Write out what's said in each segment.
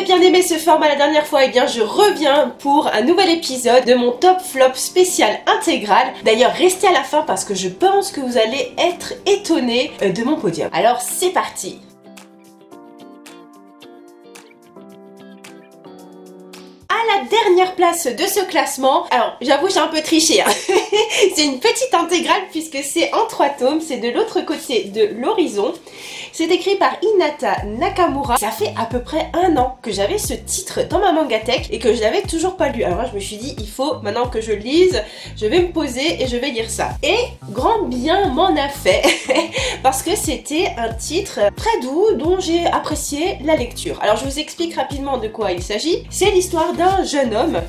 bien aimé ce format la dernière fois, et bien je reviens pour un nouvel épisode de mon top flop spécial intégral. D'ailleurs restez à la fin parce que je pense que vous allez être étonnés de mon podium. Alors c'est parti. À la dernière place de ce classement, alors j'avoue j'ai un peu triché, hein. C'est une petite intégrale puisque c'est en 3 tomes, c'est de l'autre côté de l'horizon. C'est écrit par Hinata Nakamura. Ça fait à peu près 1 an que j'avais ce titre dans ma mangatech et que je l'avais toujours pas lu. Alors là je me suis dit il faut maintenant que je le lise, je vais me poser et je vais lire ça. Et grand bien m'en a fait parce que c'était un titre très doux dont j'ai apprécié la lecture. Alors je vous explique rapidement de quoi il s'agit. C'est l'histoire d'un jeune homme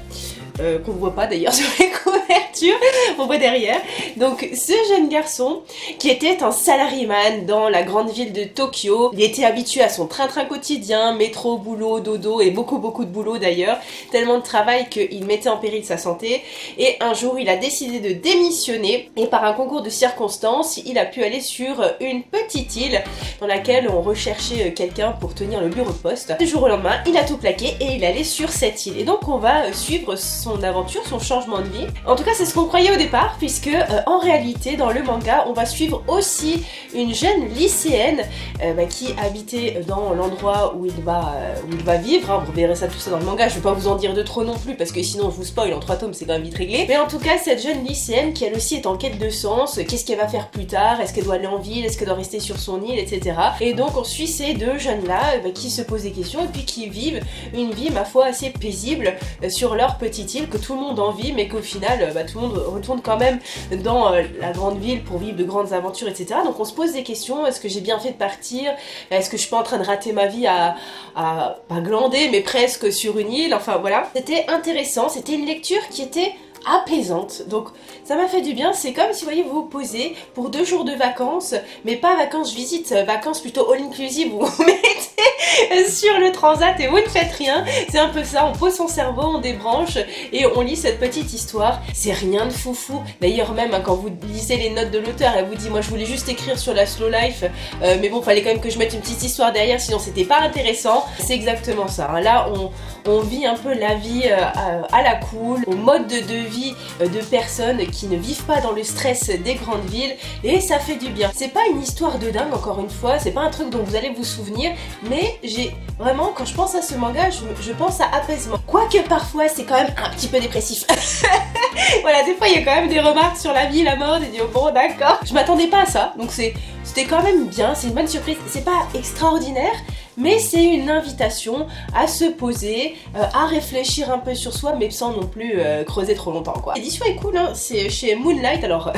qu'on ne voit pas d'ailleurs sur les couvertures, on voit derrière. Donc ce jeune garçon qui était un salaryman dans la grande ville de Tokyo, il était habitué à son train-train quotidien, métro, boulot, dodo et beaucoup de boulot d'ailleurs, tellement de travail qu'il mettait en péril sa santé. Et un jour il a décidé de démissionner et par un concours de circonstances il a pu aller sur une petite île dans laquelle on recherchait quelqu'un pour tenir le bureau de poste. Du jour au lendemain il a tout plaqué et il allait sur cette île. Et donc on va suivre son aventure, son changement de vie. En tout cas c'est ce qu'on croyait au départ puisque en réalité dans le manga on va suivre aussi une jeune lycéenne qui habitait dans l'endroit où il va vivre, hein. Vous verrez ça tout ça dans le manga, je vais pas vous en dire de trop non plus parce que sinon je vous spoil, en 3 tomes c'est quand même vite réglé. Mais en tout cas cette jeune lycéenne qui elle aussi est en quête de sens, qu'est-ce qu'elle va faire plus tard, est-ce qu'elle doit aller en ville, est-ce qu'elle doit rester sur son île, etc. Et donc on suit ces 2 jeunes là qui se posent des questions et puis qui vivent une vie ma foi assez paisible sur leur petite île que tout le monde envie mais qu'au final tout le monde retourne quand même dans la grande ville pour vivre de grandes aventures, etc. Donc on se pose des questions, est-ce que j'ai bien fait de partir, est-ce que je suis pas en train de rater ma vie à pas glander mais presque sur une île, enfin voilà. C'était intéressant, c'était une lecture qui était apaisante, donc ça m'a fait du bien. C'est comme si vous voyez vous posez pour 2 jours de vacances, mais pas vacances visite, vacances plutôt all inclusive où vous mettez sur le transat et vous ne faites rien. C'est un peu ça, on pose son cerveau, on débranche et on lit cette petite histoire. C'est rien de foufou, d'ailleurs même quand vous lisez les notes de l'auteur, elle vous dit moi je voulais juste écrire sur la slow life, mais bon fallait quand même que je mette une petite histoire derrière sinon c'était pas intéressant. C'est exactement ça, hein. Là on vit un peu la vie à la cool, au mode de vie de personnes qui ne vivent pas dans le stress des grandes villes et ça fait du bien. C'est pas une histoire de dingue encore une fois, c'est pas un truc dont vous allez vous souvenir, mais j'ai vraiment, quand je pense à ce manga, je pense à apaisement. Quoique parfois c'est quand même un petit peu dépressif. Voilà, des fois il y a quand même des remarques sur la vie, la mort, et dit oh, bon d'accord. Je m'attendais pas à ça, donc c'était quand même bien, c'est une bonne surprise. C'est pas extraordinaire, mais c'est une invitation à se poser, à réfléchir un peu sur soi, mais sans non plus creuser trop longtemps quoi. L'édition est cool, hein. C'est chez Moonlight, alors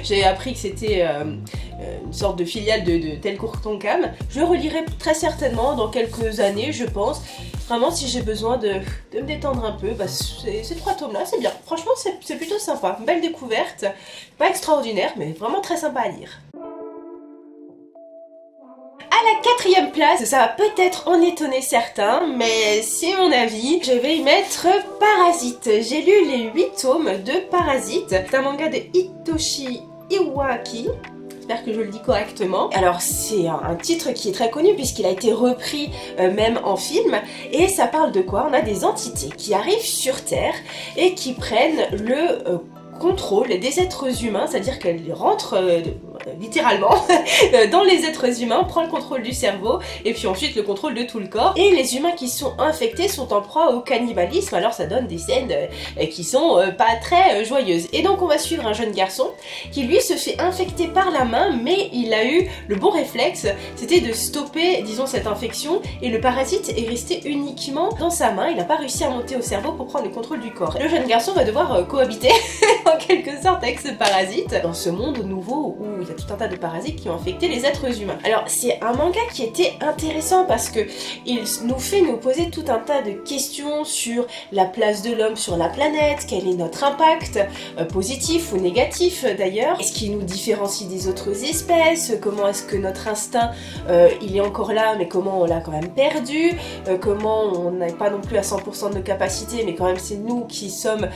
j'ai appris que c'était une sorte de filiale de Telcourt Tonkam. Je relirai très certainement dans quelques années, je pense. Vraiment si j'ai besoin de me détendre un peu, ces 3 tomes là c'est bien. Franchement c'est plutôt sympa, une belle découverte, pas extraordinaire mais vraiment très sympa à lire. À la 4e place, ça va peut-être en étonner certains, mais c'est mon avis, je vais y mettre Parasite. J'ai lu les 8 tomes de Parasite. C'est un manga de Hitoshi Iwaki. J'espère que je le dis correctement. Alors c'est un titre qui est très connu puisqu'il a été repris même en film. Et ça parle de quoi? On a des entités qui arrivent sur Terre et qui prennent le contrôle des êtres humains, c'est-à-dire qu'elles rentrent littéralement dans les êtres humains, prend le contrôle du cerveau et puis ensuite le contrôle de tout le corps. Et les humains qui sont infectés sont en proie au cannibalisme, alors ça donne des scènes qui sont pas très joyeuses. Et donc on va suivre un jeune garçon qui lui se fait infecter par la main, mais il a eu le bon réflexe, c'était de stopper disons cette infection et le parasite est resté uniquement dans sa main, il n'a pas réussi à monter au cerveau pour prendre le contrôle du corps. Le jeune garçon va devoir cohabiter en quelque sorte avec ce parasite dans ce monde nouveau où il y a tout un tas de parasites qui ont infecté les êtres humains. Alors c'est un manga qui était intéressant parce que il nous fait nous poser tout un tas de questions sur la place de l'homme sur la planète, quel est notre impact, positif ou négatif d'ailleurs, est-ce qu'il nous différencie des autres espèces, comment est-ce que notre instinct il est encore là mais comment on l'a quand même perdu, comment on n'est pas non plus à 100% de nos capacités mais quand même c'est nous qui sommes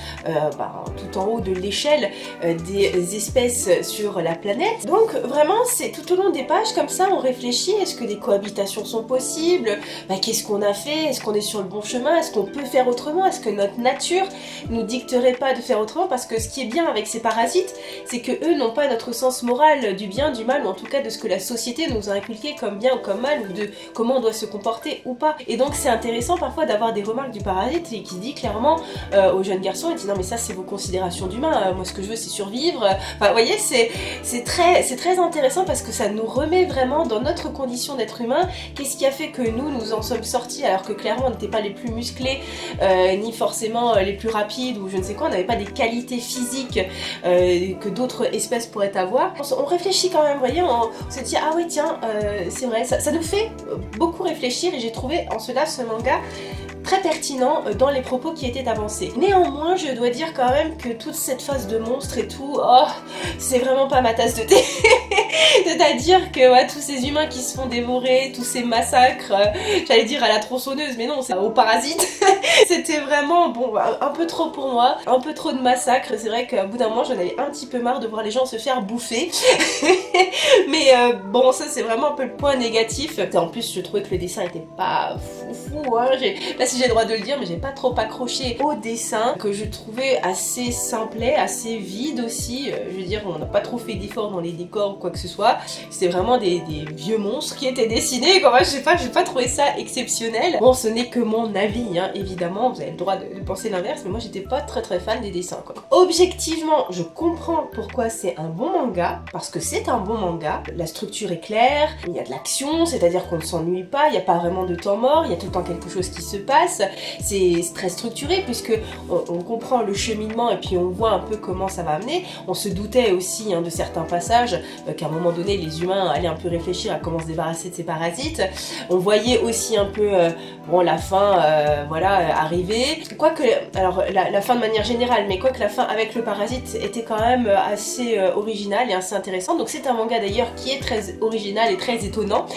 tout en haut de l'échelle des espèces sur la planète. Donc vraiment, c'est tout au long des pages comme ça, on réfléchit, est-ce que des cohabitations sont possibles? Qu'est-ce qu'on a fait? Est-ce qu'on est sur le bon chemin? Est-ce qu'on peut faire autrement? Est-ce que notre nature nous dicterait pas de faire autrement? Parce que ce qui est bien avec ces parasites, c'est que eux n'ont pas notre sens moral du bien, du mal, ou en tout cas de ce que la société nous a inculqué comme bien ou comme mal, ou de comment on doit se comporter ou pas. Et donc c'est intéressant parfois d'avoir des remarques du parasite et qui dit clairement aux jeunes garçons, il dit non mais ça c'est vos considérations d'humain, moi ce que je veux c'est survivre. Enfin vous voyez, c'est très intéressant parce que ça nous remet vraiment dans notre condition d'être humain. Qu'est-ce qui a fait que nous en sommes sortis alors que clairement on n'était pas les plus musclés, ni forcément les plus rapides ou je ne sais quoi, on n'avait pas des qualités physiques que d'autres espèces pourraient avoir. On réfléchit quand même, vous voyez, on se dit ah oui tiens, c'est vrai, ça nous fait beaucoup réfléchir et j'ai trouvé en cela ce manga très pertinent dans les propos qui étaient avancés. Néanmoins, je dois dire quand même que toute cette phase de monstres et tout, oh, c'est vraiment pas ma tasse de thé. C'est-à-dire que ouais, tous ces humains qui se font dévorer, tous ces massacres, j'allais dire à la tronçonneuse, mais non, c'est aux parasites. C'était vraiment, bon, un peu trop pour moi, un peu trop de massacres. C'est vrai qu'à bout d'un moment, j'en avais un petit peu marre de voir les gens se faire bouffer. Mais bon, ça c'est vraiment un peu le point négatif. Et en plus, je trouvais que le dessin était pas foufou, hein. Là, si j'ai le droit de le dire, mais j'ai pas trop accroché au dessin, que je trouvais assez simplet, assez vide aussi. Je veux dire, on n'a pas trop fait d'efforts dans les décors ou quoi que ce soit. C'était vraiment des vieux monstres qui étaient dessinés. Quoi. Moi, je sais pas, j'ai pas trouvé ça exceptionnel. Bon, ce n'est que mon avis, hein, évidemment. Vous avez le droit de penser l'inverse, mais moi, j'étais pas très fan des dessins, quoi. Objectivement, je comprends pourquoi c'est un bon manga, parce que c'est un bon manga. La structure est claire, il y a de l'action, c'est-à-dire qu'on ne s'ennuie pas, il n'y a pas vraiment de temps mort, il y a tout le temps quelque chose qui se passe. C'est très structuré puisque on comprend le cheminement et puis on voit un peu comment ça va amener. On se doutait aussi hein, de certains passages qu'à un moment donné les humains allaient un peu réfléchir à comment se débarrasser de ces parasites. On voyait aussi un peu bon la fin voilà arriver. Quoique alors la fin de manière générale, mais quoique la fin avec le parasite était quand même assez originale et assez intéressante. Donc c'est un manga d'ailleurs qui est très original et très étonnant.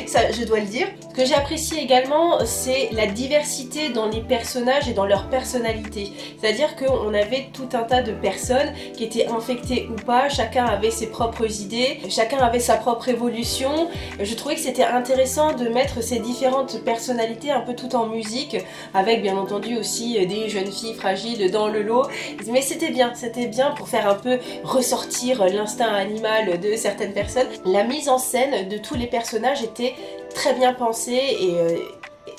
Ça je dois le dire. Ce que j'ai apprécié également c'est la diversité dans les personnages et dans leur personnalité. C'est-à-dire qu'on avait tout un tas de personnes qui étaient infectées ou pas, chacun avait ses propres idées, chacun avait sa propre évolution. Je trouvais que c'était intéressant de mettre ces différentes personnalités un peu tout en musique, avec bien entendu aussi des jeunes filles fragiles dans le lot. Mais c'était bien pour faire un peu ressortir l'instinct animal de certaines personnes. La mise en scène de tous les personnages était très bien pensée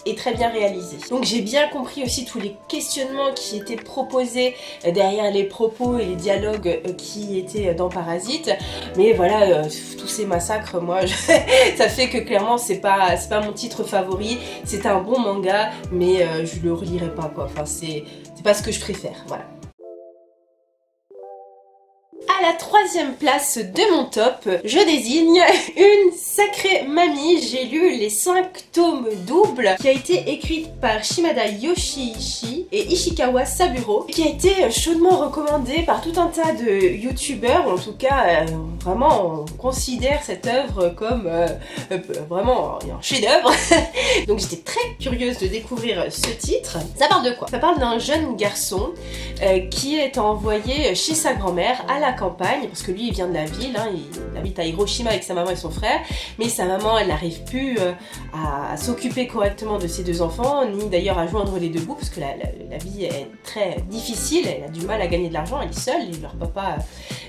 et très bien réalisé. Donc j'ai bien compris aussi tous les questionnements qui étaient proposés derrière les propos et les dialogues qui étaient dans Parasite. Mais voilà, tous ces massacres, moi, ça fait que clairement c'est pas mon titre favori. C'est un bon manga, mais je le relirai pas quoi. Enfin c'est pas ce que je préfère, voilà. À la troisième place de mon top, je désigne une sacrée mamie. J'ai lu les 5 tomes doubles qui a été écrite par Shimada Yoshiichi et Ishikawa Saburo, qui a été chaudement recommandée par tout un tas de youtubeurs. En tout cas, vraiment, on considère cette œuvre comme vraiment un chef-d'œuvre. Donc j'étais très curieuse de découvrir ce titre. Ça parle de quoi? Ça parle d'un jeune garçon qui est envoyé chez sa grand-mère à la campagne, parce que lui il vient de la ville, hein, il habite à Hiroshima avec sa maman et son frère, mais sa maman elle n'arrive plus à s'occuper correctement de ses 2 enfants, ni d'ailleurs à joindre les 2 bouts, parce que la vie est très difficile, elle a du mal à gagner de l'argent, elle est seule, et leur papa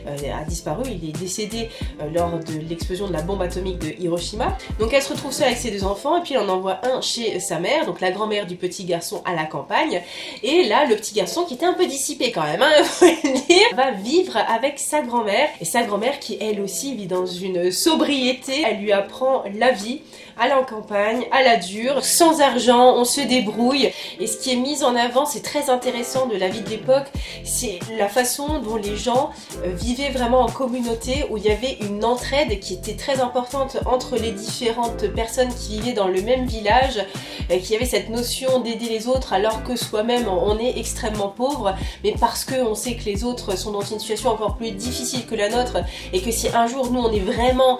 a disparu, il est décédé lors de l'explosion de la bombe atomique de Hiroshima. Donc elle se retrouve seule avec ses 2 enfants, et puis elle en envoie un chez sa mère, donc la grand-mère du petit garçon à la campagne, et là le petit garçon qui était un peu dissipé quand même, hein, faut le dire, va vivre avec sa grand-mère, et sa grand-mère qui elle aussi vit dans une sobriété, elle lui apprend la vie à la campagne, à la dure, sans argent, on se débrouille. Et ce qui est mis en avant, c'est très intéressant de la vie de l'époque, c'est la façon dont les gens vivaient vraiment en communauté, où il y avait une entraide qui était très importante entre les différentes personnes qui vivaient dans le même village, qu'il y avait cette notion d'aider les autres alors que soi-même on est extrêmement pauvre, mais parce qu'on sait que les autres sont dans une situation encore plus difficile que la nôtre, et que si un jour nous on est vraiment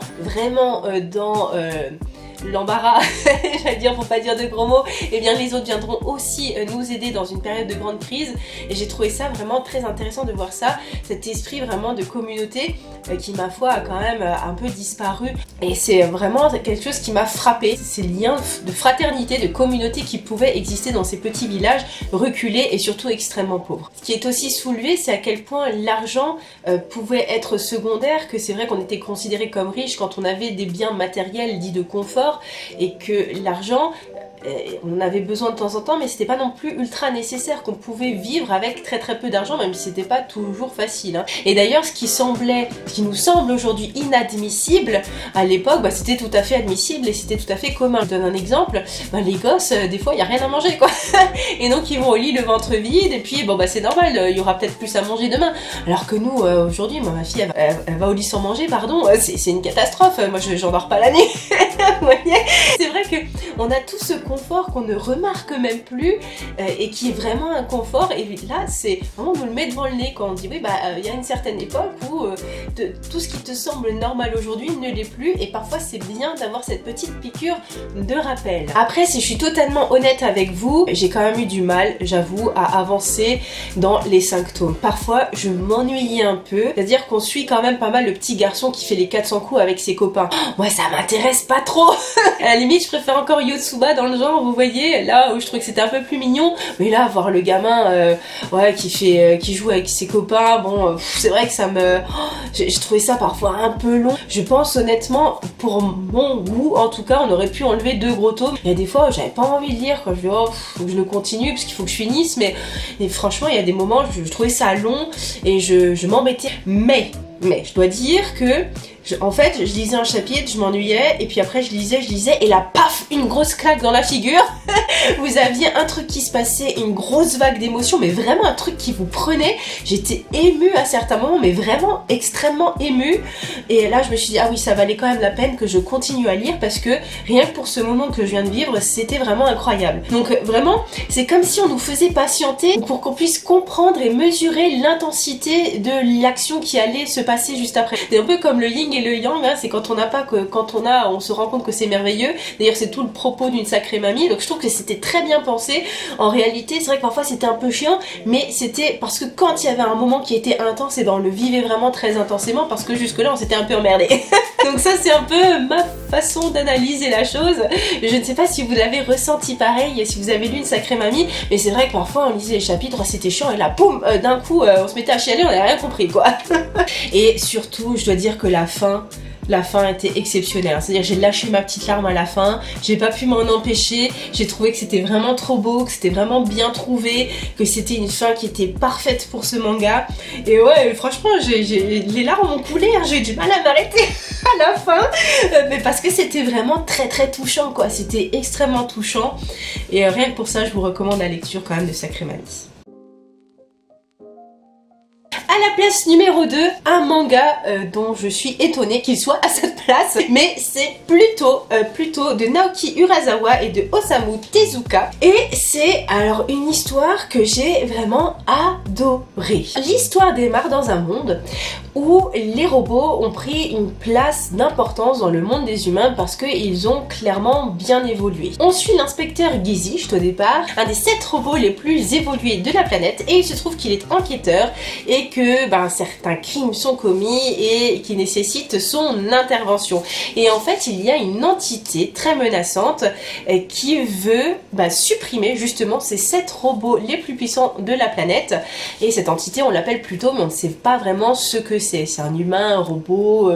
dans l'embarras, j'allais dire pour pas dire de gros mots, et bien les autres viendront aussi nous aider dans une période de grande crise. Et j'ai trouvé ça vraiment très intéressant de voir ça, cet esprit vraiment de communauté qui ma foi a quand même un peu disparu. Et c'est vraiment quelque chose qui m'a frappée, ces liens de fraternité, de communauté qui pouvaient exister dans ces petits villages reculés et surtout extrêmement pauvres. Ce qui est aussi soulevé, c'est à quel point l'argent pouvait être secondaire, que c'est vrai qu'on était considéré comme riche quand on avait des biens matériels dits de confort, et que l'argent, on en avait besoin de temps en temps, mais c'était pas non plus ultra nécessaire, qu'on pouvait vivre avec très peu d'argent, même si c'était pas toujours facile, hein. Et d'ailleurs, ce qui nous semble aujourd'hui inadmissible, à l'époque, bah, c'était tout à fait admissible et c'était tout à fait commun. Je donne un exemple, bah, les gosses, des fois, il y a rien à manger, quoi. Et donc, ils vont au lit le ventre vide, et puis, bon, bah, c'est normal, il y aura peut-être plus à manger demain. Alors que nous, aujourd'hui, moi, ma fille, elle va au lit sans manger, pardon, c'est une catastrophe. Moi, j'en dors pas la nuit. Vous voyez, c'est vrai que on a tout ce confort qu'on ne remarque même plus et qui est vraiment un confort. Et là, c'est vraiment, on nous le met devant le nez quand on dit oui, bah il y a une certaine époque où tout ce qui te semble normal aujourd'hui ne l'est plus, et parfois c'est bien d'avoir cette petite piqûre de rappel. Après, si je suis totalement honnête avec vous, j'ai quand même eu du mal, j'avoue, à avancer dans les 5 tomes. Parfois, je m'ennuyais un peu, c'est-à-dire qu'on suit quand même pas mal le petit garçon qui fait les 400 coups avec ses copains. Moi, ça m'intéresse pas trop. À la limite, je préfère encore Yotsuba dans le genre, vous voyez, là où je trouvais que c'était un peu plus mignon, mais là, voir le gamin ouais, qui joue avec ses copains, bon, c'est vrai que ça me... j'ai trouvé ça parfois un peu long. Je pense honnêtement, pour mon goût, en tout cas, on aurait pu enlever 2 gros tomes. Il y a des fois où j'avais pas envie de lire, quand je dis oh, faut que je le continue, parce qu'il faut que je finisse, mais franchement, il y a des moments, je trouvais ça long, et je m'embêtais. Mais je dois dire que en fait, je lisais un chapitre, je m'ennuyais, et puis après je lisais, et là, paf, une grosse claque dans la figure. Vous aviez un truc qui se passait, une grosse vague d'émotions, mais vraiment un truc qui vous prenait. J'étais émue à certains moments, mais vraiment extrêmement émue. Et là, je me suis dit, ah oui, ça valait quand même la peine que je continue à lire, parce que rien que pour ce moment que je viens de vivre, c'était vraiment incroyable. Donc vraiment, c'est comme si on nous faisait patienter pour qu'on puisse comprendre et mesurer l'intensité de l'action qui allait se passer juste après. C'est un peu comme le yin et le yang, hein, c'est quand on n'a pas que quand on se rend compte que c'est merveilleux. D'ailleurs, c'est tout le propos d'une sacrée mamie. Donc je trouve que c'était très bien pensé. En réalité, c'est vrai que parfois c'était un peu chiant, mais c'était parce que quand il y avait un moment qui était intense, et ben on le vivait vraiment très intensément, parce que jusque là on s'était un peu emmerdé. Donc ça, c'est un peu ma façon d'analyser la chose. Je ne sais pas si vous l'avez ressenti pareil, si vous avez lu une sacrée mamie, mais c'est vrai que parfois on lisait les chapitres, c'était chiant, et là, boum, d'un coup, on se mettait à chialer, on n'avait rien compris, quoi. Et surtout, je dois dire que la fin était exceptionnelle. C'est-à-dire, j'ai lâché ma petite larme à la fin, j'ai pas pu m'en empêcher, j'ai trouvé que c'était vraiment trop beau, que c'était vraiment bien trouvé, que c'était une fin qui était parfaite pour ce manga. Et ouais, franchement, les larmes ont coulé, hein, j'ai eu du mal à m'arrêter à la fin, mais parce que c'était vraiment très touchant, quoi. C'était extrêmement touchant, et rien que pour ça, je vous recommande la lecture quand même de Sacrée Mamie. À la place numéro 2, un manga dont je suis étonnée qu'il soit à cette place, mais c'est plutôt de Naoki Urasawa et de Osamu Tezuka, et c'est alors une histoire que j'ai vraiment adorée. L'histoire démarre dans un monde où les robots ont pris une place d'importance dans le monde des humains parce qu'ils ont clairement bien évolué. On suit l'inspecteur Gizicht au départ, un des 7 robots les plus évolués de la planète, et il se trouve qu'il est enquêteur et que certains crimes sont commis et qui nécessitent son intervention. Et en fait, il y a une entité très menaçante qui veut supprimer justement ces 7 robots les plus puissants de la planète. Et cette entité, on l'appelle plutôt, mais on ne sait pas vraiment ce que c'est. C'est un humain, un robot,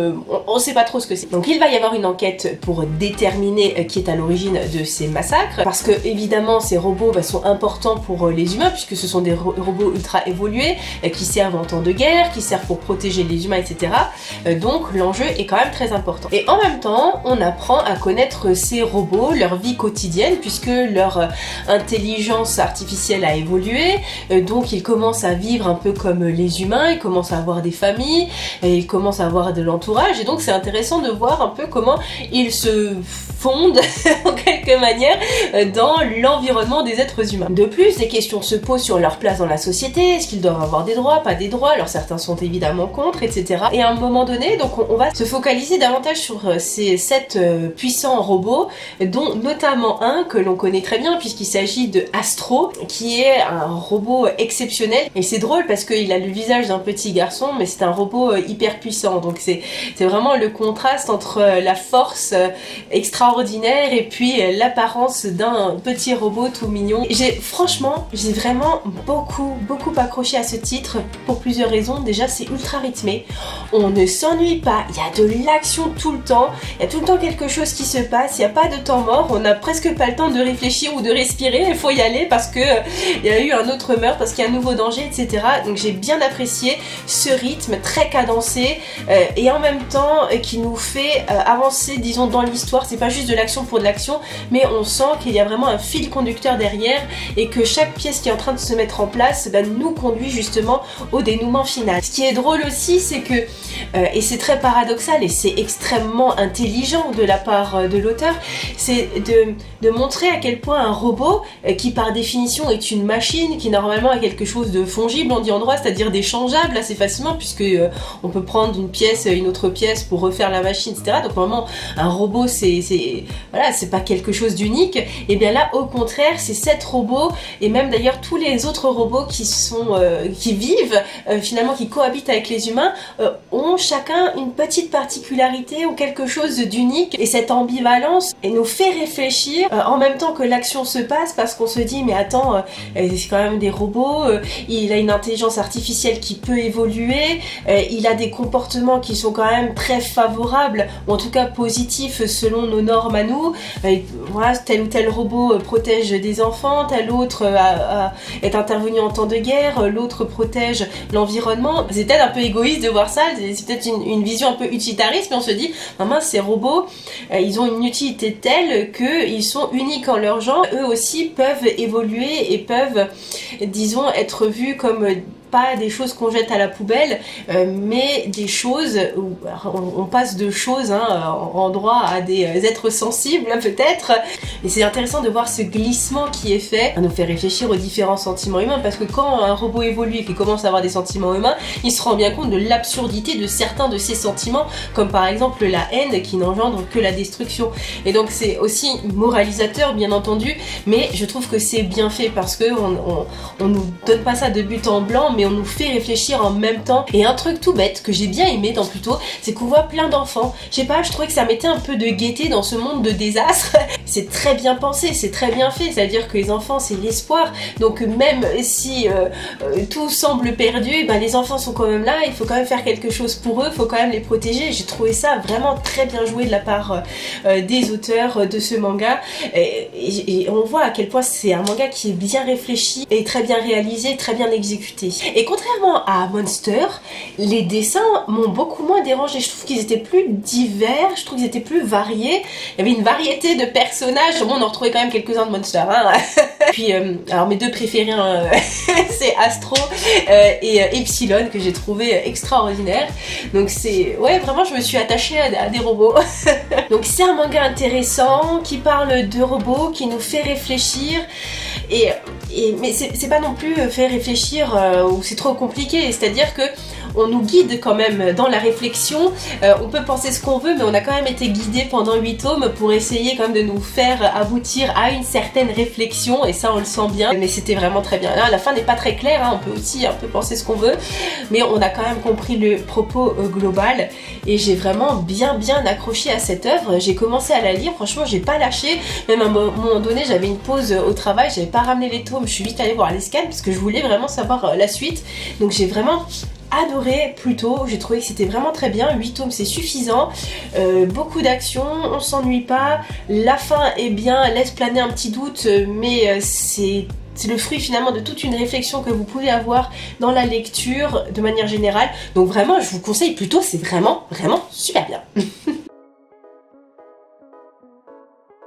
on ne sait pas trop ce que c'est. Donc il va y avoir une enquête pour déterminer qui est à l'origine de ces massacres, parce que évidemment ces robots sont importants pour les humains, puisque ce sont des robots ultra évolués qui servent en temps de guerre, qui servent pour protéger les humains, etc. Donc l'enjeu est quand même très important. Et en même temps, on apprend à connaître ces robots, leur vie quotidienne, puisque leur intelligence artificielle a évolué, donc ils commencent à vivre un peu comme les humains, ils commencent à avoir des familles, et ils commencent à avoir de l'entourage, et donc c'est intéressant de voir un peu comment ils se fondent en quelque manière dans l'environnement des êtres humains. De plus, des questions se posent sur leur place dans la société, est-ce qu'ils doivent avoir des droits, pas des droits, alors certains sont évidemment contre, etc. Et à un moment donné, donc on va se focaliser davantage sur ces 7 puissants robots, dont notamment un que l'on connaît très bien puisqu'il s'agit de Astro, qui est un robot exceptionnel. Et c'est drôle parce qu'il a le visage d'un petit garçon, mais c'est un robot hyper puissant. Donc c'est vraiment le contraste entre la force extraordinaire et puis l'apparence d'un petit robot tout mignon. Franchement, j'ai vraiment beaucoup accroché à ce titre pour plusieurs raisons. Déjà, c'est ultra rythmé, on ne s'ennuie pas, il y a de l'action tout le temps, il y a tout le temps quelque chose qui se passe, il n'y a pas de temps mort, on n'a presque pas le temps de réfléchir ou de respirer, il faut y aller parce que il y a eu un autre meurtre, parce qu'il y a un nouveau danger, etc. Donc j'ai bien apprécié ce rythme très cadencé et en même temps qui nous fait avancer, disons, dans l'histoire. C'est pas juste de l'action pour de l'action, mais on sent qu'il y a vraiment un fil conducteur derrière et que chaque pièce qui est en train de se mettre en place nous conduit justement au dénouement final. Ce qui est drôle aussi, c'est que, et c'est très paradoxal et c'est extrêmement intelligent de la part de l'auteur, c'est de montrer à quel point un robot, qui par définition est une machine, qui normalement a quelque chose de fongible, on dit en droit, c'est-à-dire d'échangeable assez facilement, puisque on peut prendre une pièce, une autre pièce pour refaire la machine, etc. Donc normalement un robot voilà, c'est pas quelque chose d'unique. Et bien là au contraire, c'est 7 robots, et même d'ailleurs tous les autres robots qui vivent finalement, qui cohabitent avec les humains, ont chacun une petite particularité ou quelque chose d'unique, et cette ambivalence nous fait réfléchir en même temps que l'action se passe, parce qu'on se dit mais attends, c'est quand même des robots, il a une intelligence artificielle qui peut évoluer, il a des comportements qui sont quand même très favorables, ou en tout cas positifs selon nos normes à nous. Voilà, tel ou tel robot protège des enfants, tel autre est intervenu en temps de guerre, l'autre protège l'environnement. C'est peut-être un peu égoïste de voir ça, c'est peut-être une vision un peu utilitariste, mais on se dit mince, ces robots, ils ont une utilité telle qu'ils sont uniques en leur genre. Eux aussi peuvent évoluer et peuvent, disons, être vus comme pas des choses qu'on jette à la poubelle, mais des choses où on passe de choses en droit à des êtres sensibles peut-être. Et c'est intéressant de voir ce glissement qui est fait. Ça nous fait réfléchir aux différents sentiments humains, parce que quand un robot évolue et qu'il commence à avoir des sentiments humains, il se rend bien compte de l'absurdité de certains de ces sentiments, comme par exemple la haine qui n'engendre que la destruction. Et donc c'est aussi moralisateur bien entendu, mais je trouve que c'est bien fait parce que on nous donne pas ça de but en blanc, mais on nous fait réfléchir en même temps. Et un truc tout bête que j'ai bien aimé dans Pluto, c'est qu'on voit plein d'enfants. Je sais pas, je trouvais que ça mettait un peu de gaieté dans ce monde de désastre. C'est très bien pensé, c'est très bien fait, c'est-à-dire que les enfants c'est l'espoir, donc même si tout semble perdu, ben les enfants sont quand même là, il faut quand même faire quelque chose pour eux, il faut quand même les protéger. J'ai trouvé ça vraiment très bien joué de la part des auteurs de ce manga, et on voit à quel point c'est un manga qui est bien réfléchi et très bien réalisé, très bien exécuté. Et contrairement à Monster, les dessins m'ont beaucoup moins dérangé. Je trouve qu'ils étaient plus divers, je trouve qu'ils étaient plus variés. Il y avait une variété de personnages. Bon, on en retrouvait quand même quelques-uns de Monster. Puis, alors mes deux préférés, c'est Astro et Epsilon, que j'ai trouvé extraordinaire. Donc c'est... Ouais, vraiment, je me suis attachée à des robots. Donc c'est un manga intéressant, qui parle de robots, qui nous fait réfléchir. Mais c'est pas non plus fait réfléchir où c'est trop compliqué, c'est-à-dire que on nous guide quand même dans la réflexion. On peut penser ce qu'on veut, mais on a quand même été guidé pendant 8 tomes pour essayer quand même de nous faire aboutir à une certaine réflexion, et ça on le sent bien. Mais c'était vraiment très bien. Là, la fin n'est pas très claire, on peut aussi un peu penser ce qu'on veut, mais on a quand même compris le propos global, et j'ai vraiment bien accroché à cette œuvre. J'ai commencé à la lire, franchement j'ai pas lâché, même à un moment donné j'avais une pause au travail, j'avais pas ramené les tomes, je suis vite allée voir les scans parce que je voulais vraiment savoir la suite. Donc j'ai vraiment adoré Pluto, j'ai trouvé que c'était vraiment très bien. 8 tomes c'est suffisant, beaucoup d'action, on s'ennuie pas, la fin est bien, laisse planer un petit doute, mais c'est le fruit finalement de toute une réflexion que vous pouvez avoir dans la lecture de manière générale. Donc vraiment je vous conseille Pluto, c'est vraiment super bien.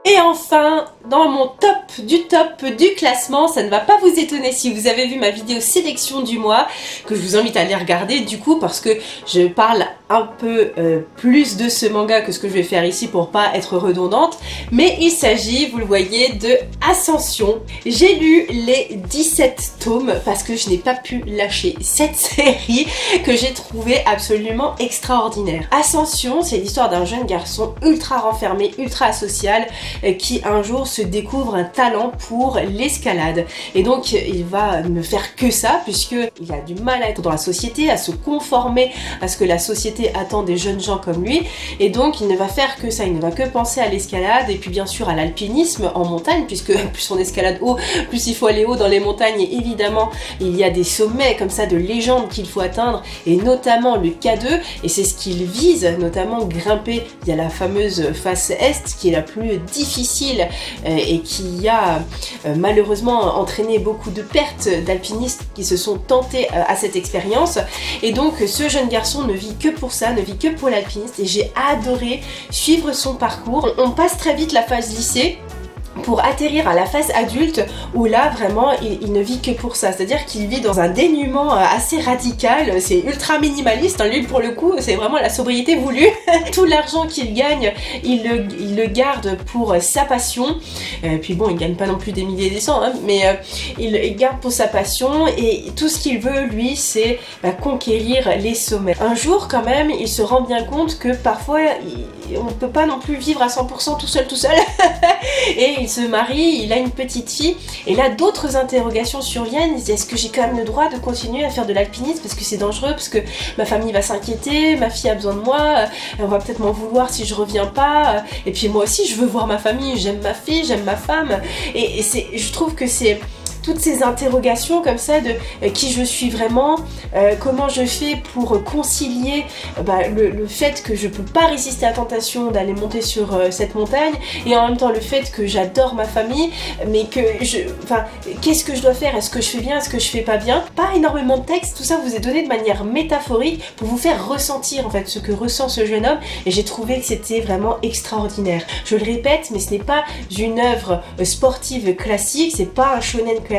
Et enfin, dans mon top du classement. Ça ne va pas vous étonner si vous avez vu ma vidéo sélection du mois, que je vous invite à aller regarder du coup, parce que je parle un peu plus de ce manga que ce que je vais faire ici pour pas être redondante. Mais il s'agit, vous le voyez, de Ascension. J'ai lu les 17 tomes parce que je n'ai pas pu lâcher cette série que j'ai trouvée absolument extraordinaire. Ascension, c'est l'histoire d'un jeune garçon ultra renfermé, ultra asocial, qui un jour se découvre un talent pour l'escalade. Et donc il va ne faire que ça, puisqu'il a du mal à être dans la société, à se conformer à ce que la société attend des jeunes gens comme lui. Et donc il ne va faire que ça, il ne va que penser à l'escalade et puis bien sûr à l'alpinisme en montagne, puisque plus on escalade haut, plus il faut aller haut dans les montagnes. Et évidemment il y a des sommets comme ça de légende qu'il faut atteindre, et notamment le K2, et c'est ce qu'il vise, notamment grimper. Il y a la fameuse face Est qui est la plus difficile et qui a malheureusement entraîné beaucoup de pertes d'alpinistes qui se sont tentés à cette expérience. Et donc ce jeune garçon ne vit que pour ça, ne vit que pour l'alpinisme, et j'ai adoré suivre son parcours. On passe très vite la phase lycée pour atterrir à la phase adulte où là vraiment il ne vit que pour ça, c'est-à-dire qu'il vit dans un dénuement assez radical, c'est ultra minimaliste, hein, lui pour le coup c'est vraiment la sobriété voulue. Tout l'argent qu'il gagne il le garde pour sa passion, puis bon il gagne pas non plus des milliers et des cents, hein, mais il garde pour sa passion, et tout ce qu'il veut lui c'est conquérir les sommets. Un jour quand même il se rend bien compte que parfois on peut pas non plus vivre à 100% tout seul et il se marie, il a une petite fille, et là d'autres interrogations surviennent. Il se dit, est-ce que j'ai quand même le droit de continuer à faire de l'alpinisme parce que c'est dangereux, parce que ma famille va s'inquiéter, ma fille a besoin de moi, on va peut-être m'en vouloir si je reviens pas, et puis moi aussi je veux voir ma famille, j'aime ma fille, j'aime ma femme, et je trouve que c'est toutes ces interrogations comme ça de qui je suis vraiment, comment je fais pour concilier le fait que je peux pas résister à la tentation d'aller monter sur cette montagne, et en même temps le fait que j'adore ma famille, mais que qu'est-ce que je dois faire, est-ce que je fais bien, est-ce que je fais pas bien. Pas énormément de texte, tout ça vous est donné de manière métaphorique pour vous faire ressentir en fait ce que ressent ce jeune homme, et j'ai trouvé que c'était vraiment extraordinaire. Je le répète, mais ce n'est pas une œuvre sportive classique, c'est pas un shonen classique.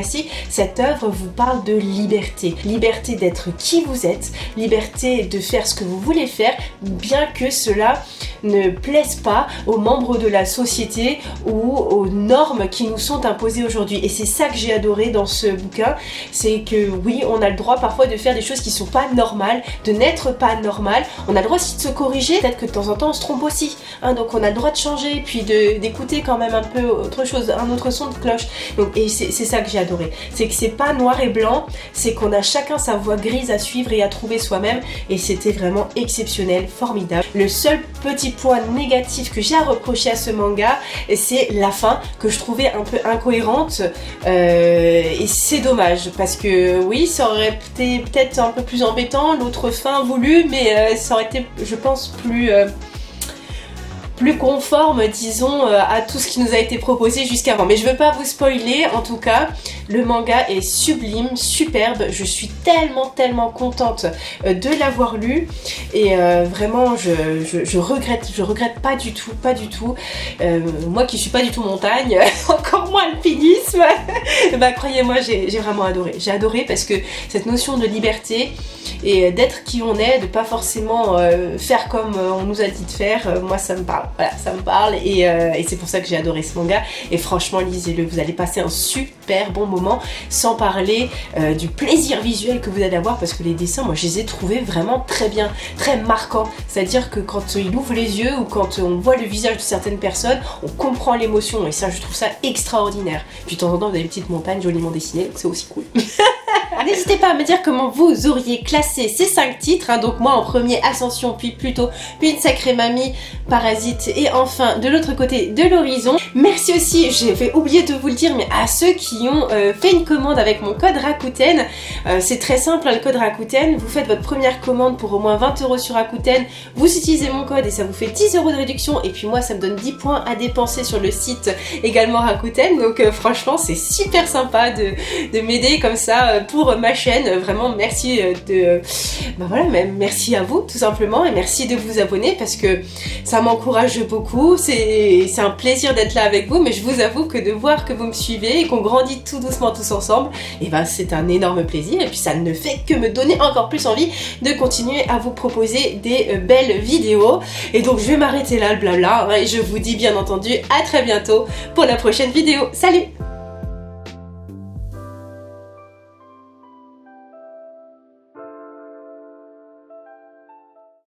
Cette œuvre vous parle de liberté. Liberté d'être qui vous êtes, liberté de faire ce que vous voulez faire, bien que cela ne plaise pas aux membres de la société ou aux normes qui nous sont imposées aujourd'hui. Et c'est ça que j'ai adoré dans ce bouquin, c'est que oui, on a le droit parfois de faire des choses qui sont pas normales, de n'être pas normal. On a le droit aussi de se corriger, peut-être que de temps en temps on se trompe aussi, hein, donc on a le droit de changer, puis d'écouter quand même un peu autre chose, un autre son de cloche. Donc, et c'est ça que j'ai adoré, c'est que c'est pas noir et blanc, c'est qu'on a chacun sa voie grise à suivre et à trouver soi-même, et c'était vraiment exceptionnel, formidable. Le seul petit point négatif que j'ai à reprocher à ce manga, c'est la fin que je trouvais un peu incohérente, et c'est dommage parce que oui, ça aurait été peut-être un peu plus embêtant l'autre fin voulue, mais ça aurait été, je pense, plus conforme, disons, à tout ce qui nous a été proposé jusqu'avant. Mais je veux pas vous spoiler, en tout cas, le manga est sublime, superbe, je suis tellement contente de l'avoir lu, et vraiment je regrette pas du tout, moi qui suis pas du tout montagne, encore moins alpinisme, croyez-moi, j'ai vraiment adoré, j'ai adoré parce que cette notion de liberté et d'être qui on est, de pas forcément faire comme on nous a dit de faire, moi ça me parle. Voilà, ça me parle, et c'est pour ça que j'ai adoré ce manga, et franchement lisez-le, vous allez passer un super bon moment, sans parler du plaisir visuel que vous allez avoir, parce que les dessins, moi je les ai trouvés vraiment très bien, très marquants, c'est-à-dire que quand il ouvre les yeux ou quand on voit le visage de certaines personnes, on comprend l'émotion, et ça je trouve ça extraordinaire. Puis de temps en temps vous avez des petites montagnes joliment dessinées, c'est aussi cool. N'hésitez pas à me dire comment vous auriez classé ces 5 titres, hein. Donc moi en premier Ascension, puis Pluto, puis Une Sacrée Mamie, Parasite, et enfin de l'autre côté de l'horizon. Merci aussi, j'ai oublié de vous le dire, mais à ceux qui ont fait une commande avec mon code Rakuten, c'est très simple, hein, le code Rakuten, vous faites votre première commande pour au moins 20 € sur Rakuten, vous utilisez mon code et ça vous fait 10 € de réduction, et puis moi ça me donne 10 points à dépenser sur le site également Rakuten, donc franchement c'est super sympa de m'aider comme ça pour découvrir ma chaîne. Vraiment merci voilà, merci à vous tout simplement, et merci de vous abonner parce que ça m'encourage beaucoup. C'est un plaisir d'être là avec vous, mais je vous avoue que de voir que vous me suivez et qu'on grandit tout doucement tous ensemble, et ben c'est un énorme plaisir, et puis ça ne fait que me donner encore plus envie de continuer à vous proposer des belles vidéos. Et donc je vais m'arrêter là le blabla, hein, et je vous dis bien entendu à très bientôt pour la prochaine vidéo. Salut!